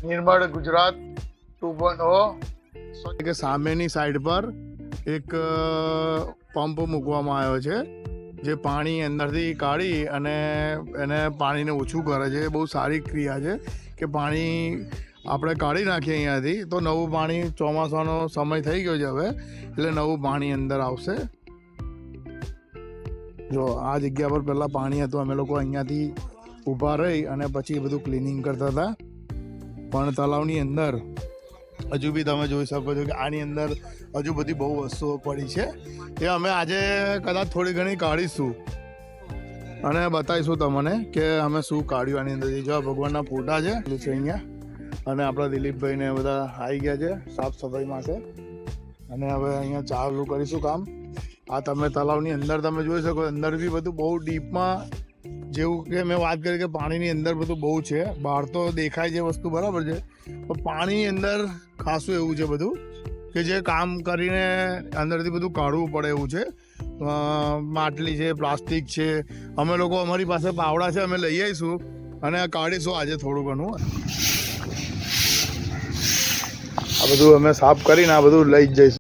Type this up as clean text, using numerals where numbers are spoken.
નિર્મળ ગુજરાત 2.0 કે સામેની સાઈડ પર એક પંપ મૂકવામાં આવ્યો છે જે પાણી અંદરથી કાઢી અને એને પાણીને ઓછું કરે છે. બહુ સારી ક્રિયા છે કે પાણી આપણે કાઢી નાખીએ અહીંયાથી તો નવું પાણી, ચોમાસાનો સમય થઈ ગયો છે હવે, એટલે નવું પાણી અંદર આવશે. જો આ જગ્યા પર પહેલાં પાણી હતું, અમે લોકો અહીંયાથી ઊભા રહી અને પછી બધું ક્લિનિંગ કરતા હતા. પણ તળાવની અંદર હજુ બી તમે જોઈ શકો છો કે આની અંદર હજુ બધી બહુ વસ્તુઓ પડી છે. એ અમે આજે કદાચ થોડી ઘણી કાઢીશું અને બતાવીશું તમને કે અમે શું કાઢ્યું આની અંદરથી. જો ભગવાનના ફોટા છે અહીંયા, અને આપણા દિલીપભાઈને બધા આવી ગયા છે સાફ સફાઈ માટે, અને હવે અહીંયા ચાલુ કરીશું કામ. આ તમે તળાવની અંદર તમે જોઈ શકો, અંદર બી બધું બહુ ડીપમાં, જેવું કે મેં વાત કરી કે પાણીની અંદર બધું બહુ છે. બહાર તો દેખાય છે વસ્તુ બરાબર છે, પણ પાણીની અંદર ખાસું એવું છે બધું કે જે કામ કરીને અંદરથી બધું કાઢવું પડે એવું છે. માટલી છે, પ્લાસ્ટિક છે. અમે લોકો, અમારી પાસે પાવડા છે, અમે લઈ આવીશું અને કાઢીશું આજે થોડું ઘણું. આ બધું અમે સાફ કરીને આ બધું લઈ જ જઈશું.